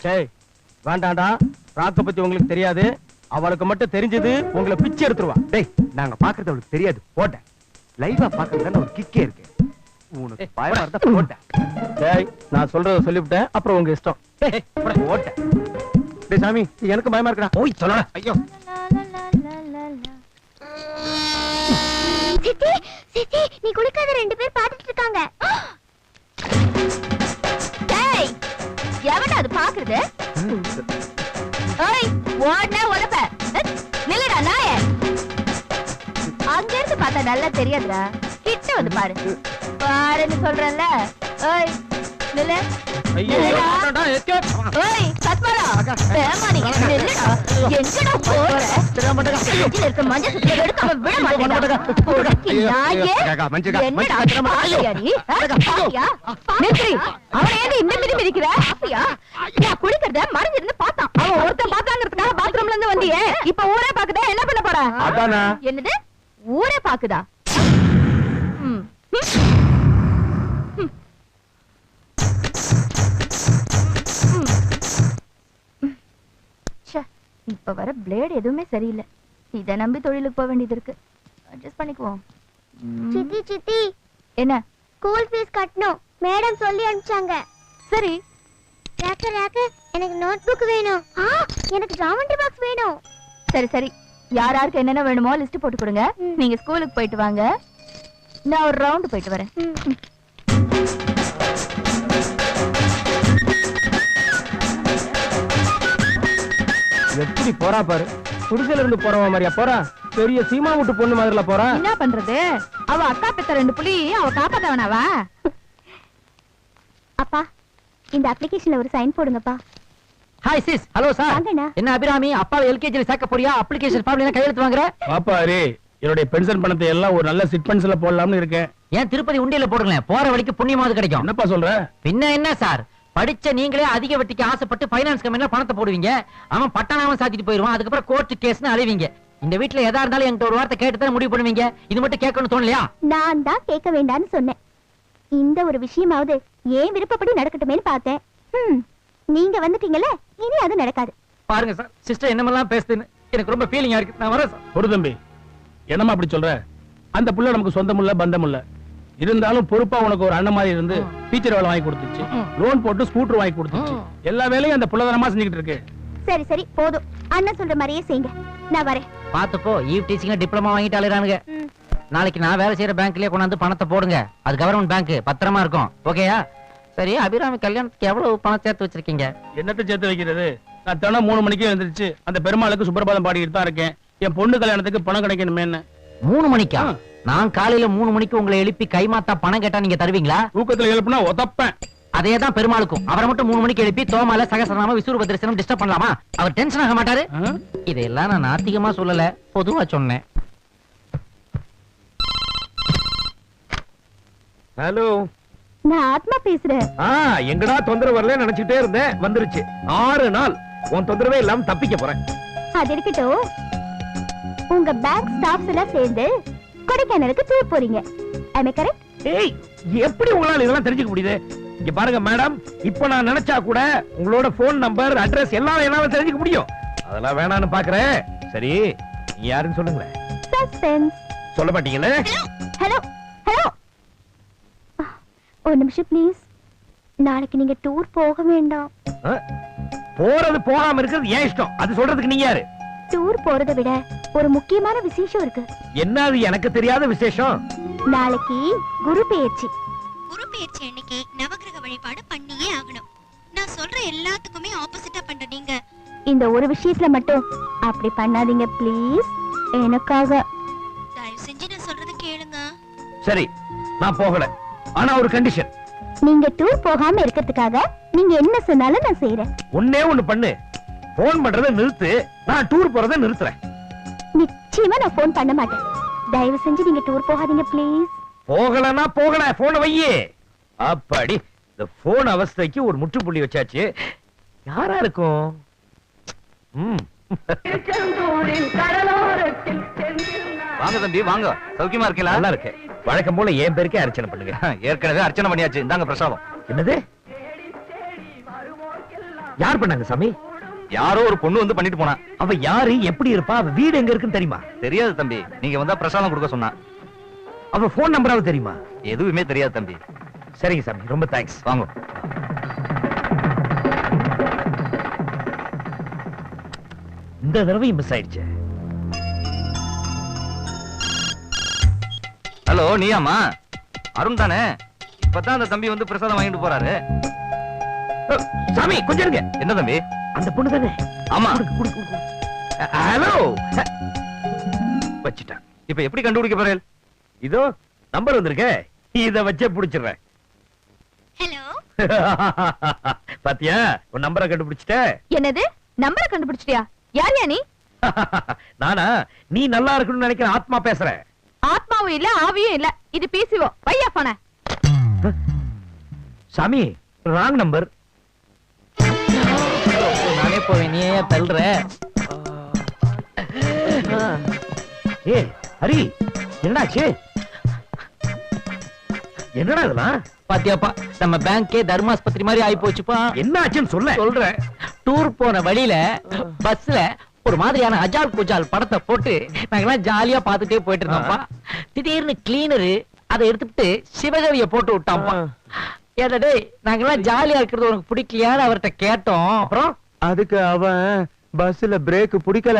டேய் வேண்டாம்டா, ராக்க பத்தி உங்களுக்கு தெரியாது. அவளுக்கு மட்டும் தெரிஞ்சது உங்களை பிச்சை எடுத்துருவா. டேய் நாங்க பாக்குறது அவளுக்கு தெரியாது, போட்டேன். லைவா பாக்குறதுல ஒரு கிக்கே இருக்கு. உனக்கு பயமா இருந்தா போட்டேன். டேய் நான் சொல்றத சொல்லிவிட்டேன், அப்புறம் உங்க இஷ்டம். போட்டேன். டேய் சாமி எனக்கு பயமா இருக்குடா. போய் சொல்லடா. ஐயோ சித்தி சித்தி, நீ குளிக்காத 2 பேர் பாத்துட்டு இருக்காங்க. டேய் எவன்டா அது பாக்குறது? ஏய் ஓடுனா உடப்ப நில்லுடா நாயே. அங்க இருந்து பார்த்தா நல்லா தெரியாதுடா, கிட்ட வந்து பாரு. பாருன்னு சொல்றேன்ல. ஏய் நில்லு. ஐயோ வேண்டாம்டா, எஸ்கேப். ஏய் கத்மாலா பேமானி நில்லுடா. எங்கடா போற? நெஞ்சில இருக்க மஞ்சள் சுத்தியை எடுக்காம விட மாட்டேடா. பொறுக்கி நாயே. என்னடா பாத்தியா நீ? பாத்தியா? நித்ரி அவனை ஏன் இந்த மிதி மிதிக்கிற? பாத்தியா? நான் குளிக்கிறத மறைஞ்சிருந்து பார்த்தான். அவன் ஒருத்தன் பார்த்தாங்கிறதுக்காக பாத்ரூம்ல இருந்து வந்தியே, இப்ப ஊரே பாக்குதா? என்ன பண்ண போற? அதானே. என்னது ஊரே பாக்குதா? இப்ப வர பிளேட் எதுவுமே சரியில்லை. இதை நம்பி தொழிலுக்கு போக வேண்டியது இருக்கு. அட்ஜஸ்ட் பண்ணிக்குவோம். சித்தி சித்தி, என்ன? ஸ்கூல் ஃபீஸ் கட்டணும், மேடம் சொல்லி அனுப்பிச்சாங்க. சரி. ராக்கு ராக்கு, எனக்கு நோட் புக் வேணும். எனக்கு ஜாமெண்ட்ரி பாக்ஸ் வேணும். சரி சரி, யார் யாருக்கு என்னென்ன வேணுமோ லிஸ்ட் போட்டு கொடுங்க. நீங்க ஸ்கூலுக்கு போயிட்டு வாங்க, நான் ஒரு ரவுண்ட் போயிட்டு வரேன். எப்படி போறா பாரு, குடிசையில இருந்து போறவ மாதிரியா போறா? பெரிய சீமா விட்டு பொண்ணு மாதிரில போறா. என்ன பண்றது, அவ அக்கா பெத்த 2 புலி அவ காப்பாத்த வேணாவா? அப்பா இந்த அப்ளிகேஷன்ல ஒரு சைன் போடுங்கப்பா. Hi sis. Hello sir. என்ன அபிராமி, அப்பாவை எல்கேஜில சேர்க்க போறியா? அப்ளிகேஷன் ஃபார்ம்ல என்ன கையெழுத்து வாங்குற? பாப்பா ரே, என்னுடைய பென்ஷன் பணத்தை எல்லாம் ஒரு நல்ல சிட் ஃபண்ட்ஸ்ல போடலாம்னு இருக்கேன். ஏன் திருப்பதி உண்டியல போடுங்களேன், போற வழிக்கு புண்ணியமாவது கிடைக்கும். என்னப்பா சொல்ற? பின்ன என்ன சார், படிச்ச நீங்களே அதிக வட்டிக்கு ஆசைப்பட்டு ஃபைனான்ஸ் கம்பெனில பணத்தை போடுவீங்க. அவன் பட்டனாம சாத்திட்டு போயிருவான், அதுக்கப்புறம் கோர்ட் கேஸ்னு அலைவீங்க. இந்த வீட்டுல எதா இருந்தாலும் என்கிட்ட ஒரு வார்த்தை கேட்டு தான் முடிவு பண்ணுவீங்க. இது மட்டும் கேட்கணும்னு தோணலையா? நான் தான் கேட்க வேண்டாம்னு சொன்னேன். இந்த ஒரு விஷயமாவது ஏன் விருப்பப்படி நடக்கட்டுமேன்னு பார்த்தேன். நீங்க வந்துட்டீங்கல்ல, இனி அது நடக்காது. பாருங்க சார், சிஸ்டர் என்னமெல்லாம் பேசுதுன்னு எனக்கு ரொம்ப ஃபீலிங்கா இருக்கு. நான் வரேன் சார். ஒரு தம்பி, என்னமா அப்படி சொல்ற? அந்த புள்ள நமக்கு சொந்தம் இல்ல, பந்தம் இல்ல. இருந்தாலும் பொறுப்பா உனக்கு ஒரு அண்ணன் மாதிரி இருந்து டீச்சர் வேலை வாங்கி கொடுத்துச்சு, லோன் போட்டு ஸ்கூட்டர் வாங்கி கொடுத்துச்சு. எல்லா வேலையும் அந்த புள்ளதனமா செஞ்சுக்கிட்டு இருக்கு. சரி சரி போதும், அண்ணன் சொல்ற மாதிரியே செய்யுங்க. நான் வரேன். பாத்துப்போ, ஈவ் டீச்சிங் டிப்ளமா வாங்கிட்டு அலையறானுங்க. நாளைக்கு நான் வேலை செய்யற பேங்க்லயே கொண்டாந்து பணத்தை போடுங்க. அது கவர்மெண்ட் பேங்க், பத்திரமா இருக்கும். ஓகேயா? சரி, அபிராமி கல்யாணத்துக்கு எவ்வளவு பணம் சேர்த்து வச்சிருக்கீங்க? என்னத்தை சேர்த்து வைக்கிறது? நான் தினம் 3 மணிக்கே எழுந்திருச்சு அந்த பெருமாளுக்கு சுப்பிரபாதம் பாடிக்கிட்டு தான் இருக்கேன். என் பொண்ணு கல்யாணத்துக்கு பணம் கிடைக்கணுமே. 3 மணிக்கா? நான் காலையில 3 மணிக்கு உங்களை எழுப்பி கைமாத்தா பணம் கேட்டா நீங்க தருவீங்களா? தூக்கத்துல எழுப்புனா உதப்பேன். அதேதான் பெருமாளுக்கும். அவரை மட்டும் 3 மணிக்கு எழுப்பி தோமால சகசரநாம விசுவரூப தரிசனம் டிஸ்டர்ப் பண்ணலாமா? அவர் டென்ஷன் ஆக மாட்டாரு? இதெல்லாம் நான் நாத்திகமா சொல்லல, பொதுவா சொன்னேன். ஹலோ, நான் ஆத்மா பேசுறேன். எங்கடா தொந்தரவு வரல நினைச்சிட்டே இருந்தேன், வந்துருச்சு. 6 நாள் உன் தொந்தரவே இல்லாம தப்பிக்க போறேன். அது இருக்கட்டும், உங்க பேங்க் ஸ்டாஃப்ஸ் எல்லாம் சேர்ந்து கொடைக்கானலுக்கு டூர் போறீங்க. am I correct? ஏய், எப்படி உங்களால இதெல்லாம் தெரிஞ்சுக்க முடியுது? இங்க பாருங்க மேடம், இப்ப நான் நினைச்சா கூட உங்களோட போன் நம்பர், அட்ரஸ் எல்லாம் என்னால தெரிஞ்சுக்க முடியும். அதெல்லாம் வேணான்னு பாக்குறேன். சரி, நீ யாருன்னு சொல்லுங்களேன். சஸ்பென்ஸ். சொல்ல மாட்டீங்களே? ஹலோ ஹலோ, ஒரு நிமிஷம் ப்ளீஸ். நாளைக்கு நீங்க டூர் போக வேண்டாம். போறது போகாம இருக்கிறது ஏன் இஷ்டம், அது சொல்றதுக்கு நீங்க யாரு? டூர் போறதை விட ஒரு முக்கியமான விசேஷம் இருக்கு. என்ன அது எனக்கு தெரியாத விசேஷம்? நாளைக்கு குரு பெயர்ச்சி. குரு பெயர்ச்சி அன்னைக்கு நவகிரக வழிபாடு பண்ணியே ஆகணும். நான் சொல்ற எல்லாத்துக்குமே ஆப்போசிட்டா பண்ற நீங்க இந்த ஒரு விஷயத்துல மட்டும் அப்படி பண்ணாதீங்க ப்ளீஸ், எனக்காக. தயவு செஞ்சு நான் சொல்றது கேளுங்க. சரி, நான் போகல. ஆனா ஒரு கண்டிஷன். நீங்க டூர் போகாம இருக்கிறதுக்காக நீங்க என்ன சொன்னாலும் நான் செய்யறேன். ஒண்ணே ஒண்ணு பண்ணு, போன் பண்றதை நிறுத்து. நான் டூர் போறதை நிறுத்துறேன். நிச்சயமா நான் போன் பண்ண மாட்டேன். தயவு செஞ்சு நீங்க டூர் போகாதீங்க ப்ளீஸ். போகலனா போகல, போன வையே. அப்படி இந்த போன் அவஸ்தைக்கு ஒரு முற்றுப்புள்ளி வச்சாச்சு. யாரா இருக்கும்? வாங்க தம்பி, வாங்க. சௌக்கியமா இருக்கீங்களா? நல்லா இருக்கு. வழக்கம் போல என் பேருக்கே அர்ச்சனை பண்ணுங்க. ஏற்கனவே அர்ச்சனை பண்ணியாச்சு. இந்தாங்க பிரசாதம். என்னது? யார் பண்ணாங்க சாமி? யாரோ ஒரு பொண்ணு வந்து பண்ணிட்டு போனா. அவ யாரு, எப்படி இருப்பா, அவ வீடு எங்க இருக்குன்னு தெரியுமா? தெரியாது தம்பி. நீங்க வந்தா பிரசாதம் கொடுக்க சொன்னா. அவ போன் நம்பராவது தெரியுமா? எதுவுமே தெரியாது தம்பி. சரிங்க சாமி, ரொம்ப தேங்க்ஸ். வாங்க. இந்த தடவை மிஸ் ஆயிடுச்சு. ஹலோ, நீயாமா? அருண் தானே? இப்பதான் அந்த தம்பி வந்து பிரசாதம் வாங்கிட்டு போறாரு. சாமி கொஞ்சம் இருங்க. என்ன தம்பி? அந்த பொண்ணு தானே? ஆமா. ஹலோ, வச்சிட்டேன். இப்ப எப்படி கண்டுபிடிக்க போறேன்? இதோ நம்பர் வந்திருக்கே, இத வச்சே புடிச்சிடுறேன். ஹலோ. பாத்தியா, உன் நம்பரை கண்டுபிடிச்சிட்ட. என்னது நம்பரை கண்டுபிடிச்சிட்டியா? யார் யா நீ? நானா? நீ நல்லா இருக்கணும்னு நினைக்கிற ஆத்மா பேசுறேன். ஆத்மாவும் இல்ல ஆவியும் இல்ல, இது பிசிஓ. வையா போன. சாமி, ராங் நம்பர். நானே போவேன், நீ ஏன் தள்ளுற? ஏ ஹரி, என்னாச்சு? என்னடா இதெல்லாம்? பாத்தியாப்பா, நம்ம பேங்கே தர்மாஸ்பத்திரி மாதிரி ஆயி போச்சுப்பா. என்னாச்சுன்னு சொல்றேன். டூர் போன வழியில பஸ்ல ஒரு மாதிரியான அஜால் குஜால் படத்தை போட்டு நாங்கெல்லாம் ஜாலியா பாத்துட்டே போயிட்டு இருந்தோம்ப்பா. திடீர்னு கிளீனரு அதை எடுத்துட்டு சிவகவிய போட்டு விட்டான்ப்பா. ஏடா டேய், நாங்கெல்லாம் ஜாலியா இருக்கிறது உனக்கு பிடிக்கலையான்னு அவர்கிட்ட கேட்டோம். அப்புறம் அதுக்கு அவன் பஸ்ல பிரேக் பிடிக்கல,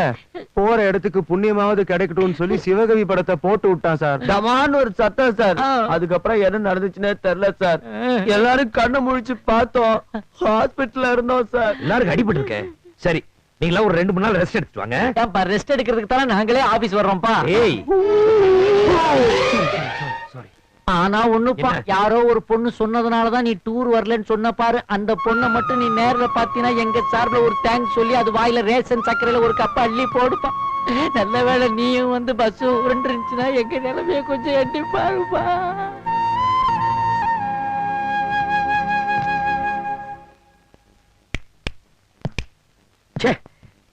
போற இடத்துக்கு புண்ணியமாவது கிடைக்கட்டும்னு சொல்லி சிவகவி படத்தை போட்டு விட்டான் சார். டமான்னு ஒரு சத்தம் சார். அதுக்கப்புறம் என்ன நடந்துச்சுன்னே தெரியல சார். எல்லாரும் கண்ணு முழிச்சு பார்த்தோம், ஹாஸ்பிட்டல்ல இருந்தோம் சார். எல்லாருக்கும் அடிபட்டு இருக்க. சரி, நீங்களா ஒரு 2-3 நாள் ரெஸ்ட் எடுத்துட்டு வாங்க. ஏன்பா ரெஸ்ட் எடுக்கிறதுக்கு தானே நாங்களே ஆபீஸ் வர்றோம்ப்பா. ஏய், ஆனா ஒண்ணுப்பா, என்ன? யாரோ ஒரு பொண்ணு சொன்னதுனாலதான் நீ டூர் வரலன்னு சொன்ன பாரு. அந்த பொண்ணை மட்டும் நீ நேர்ல பாத்தீங்கன்னா எங்க சார்பில் ஒரு தேங்க்ஸ் சொல்லி அது வாயில ரேஷன் சக்கரையில ஒரு கப் அள்ளி போடுப்பா. நல்ல வேளை நீயும் வந்து பஸ் உருண்டுருந்துச்சுன்னா எங்க நிலைமைய கொஞ்சம் எட்டி பாருப்பா.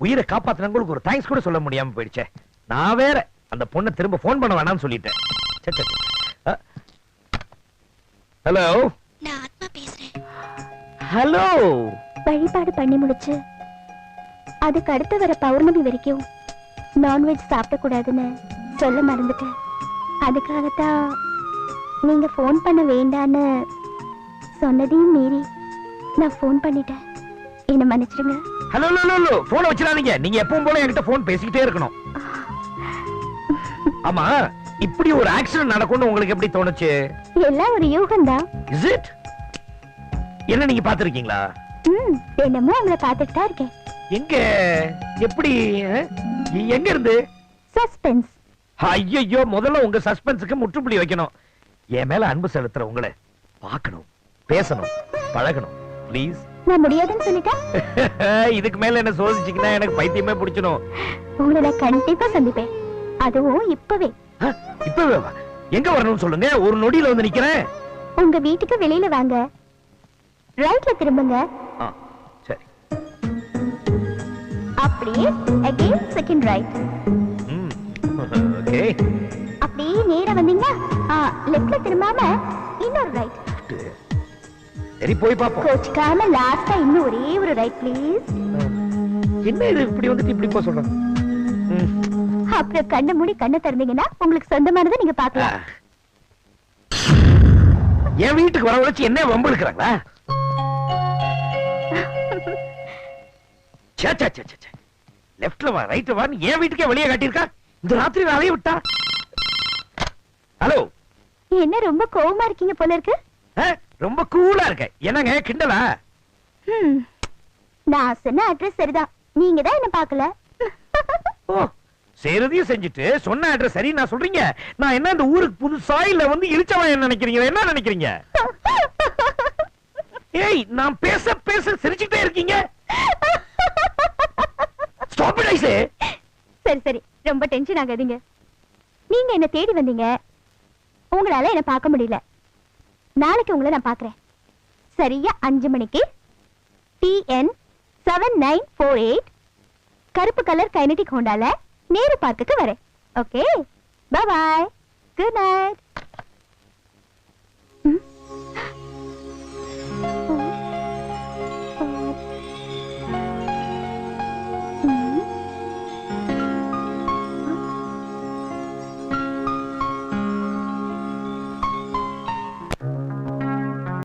உயிரை காப்பாத்தினவங்களுக்கு ஒரு தேங்க்ஸ் கூட சொல்ல முடியாம போயிடுச்சே. நான் வேற அந்த பொண்ணை திரும்ப போன் பண்ண வேணாம்னு சொல்லிட்டேன். ஹலோ. நான் ஆத்மா பேசுறேன். ஹலோ. வழிபாடு பண்ணி முடிச்சு அதுக்கு அடுத்து வர பௌர்ணமி வரைக்கும் நான்வெஜ் சாப்பிடக்கூடாதுன்னு சொல்ல மறந்துட்டேன். அதுக்காகத்தான் நீங்க போன் பண்ண வேண்டான்னு சொன்னதையும் மீறி நான் போன் பண்ணிட்டேன். என்ன மன்னிச்சிடுங்க. ஹலோ ஹலோ, போன் வச்சிடாதீங்க. நீங்க எப்பவும் போல என்கிட்ட போன் பேசிக்கிட்டே இருக்கணும். ஆமா, இப்படி ஒரு ஆக்சிடென்ட் நடக்கும்னு உங்களுக்கு எப்படி தோணுச்சு? எல்லாம் ஒரு யூகம் தான். Is it? என்ன நீங்க பாத்திருக்கீங்களா? தினமும் உங்களை பார்த்துட்டு தான் இருக்கேன். எங்க? எப்படி? எங்க இருந்து? சஸ்பென்ஸ். ஐயோ, முதல்ல உங்க சஸ்பென்ஸுக்கு முற்றுப்புள்ளி வைக்கணும். என் மேல அன்பு செலுத்துற உங்களை பார்க்கணும், பேசணும், பழகணும். ப்ளீஸ். நான் முடியாதுன்னு சொல்லிட்டேன். இதுக்கு மேல என்ன சோதிச்சீங்கன்னா எனக்கு பைத்தியமே பிடிச்சிடும். உங்களை நான் கண்டிப்பா சந்திப்பேன், அதுவும் இப்பவே. இப்பவே வா. எங்க வரணும்னு சொல்லுங்க, ஒரு நொடியில வந்து நிக்கிறேன். உங்க வீட்டுக்கு வெளியில வாங்க, ரைட்ல திரும்புங்க. சரி. அப்படியே அகைன் செகண்ட் ரைட். ஓகே. அப்படியே நேரா வந்தீங்கன்னா லெஃப்ட்ல திரும்பாம இன்னொரு ரைட். சரி, போய் பாப்போம். கோச்சுக்காம லாஸ்டா இன்னும் ஒரே ஒரு ரைட் ப்ளீஸ். என்ன இது இப்படி வந்துட்டு இப்படி போ சொல்றேன். அப்புறம் கண்ணை மூடி கண்ணை திறந்தீங்கன்னா உங்களுக்கு சொந்தமானதை நீங்க பார்க்கலாம். என் வீட்டுக்கு வர வச்சு என்ன வம்பு இருக்கிறாங்களா? லெஃப்ட்ல வா ரைட்ல வா, என் வீட்டுக்கே வெளியே காட்டியிருக்கா. இந்த ராத்திரி வேலையை விட்டா. ஹலோ. என்ன ரொம்ப கோவமா இருக்கீங்க போல இருக்கு? ரொம்ப கூலா இருக்க. என்னங்க கிண்டலா? நான் சொன்ன அட்ரஸ் சரிதான், நீங்க தான் என்ன பார்க்கல. ஓ, செய்யறதையும் செஞ்சுட்டு சொன்ன அட்ரஸ் சரி நான் சொல்றீங்க. நான் என்ன இந்த ஊருக்கு புதுசா இல்ல வந்து இழிச்சவன் என்ன நினைக்கிறீங்க? என்ன நினைக்கிறீங்க? ஏய், நான் பேச பேச சிரிச்சுட்டே இருக்கீங்க. ஸ்டாப் இட் ஐ சே. சரி சரி, ரொம்ப டென்ஷன் ஆகாதீங்க. நீங்க என்ன தேடி வந்தீங்க, உங்களால என்ன பார்க்க முடியல. நாளைக்கு உங்களை நான் பார்க்கிறேன். சரியா 5 மணிக்கு TN 7948 கருப்பு கலர் கைனடிக் ஹோண்டால நேரு பார்க்குக்கு வரேன். Okay, bye bye, good night.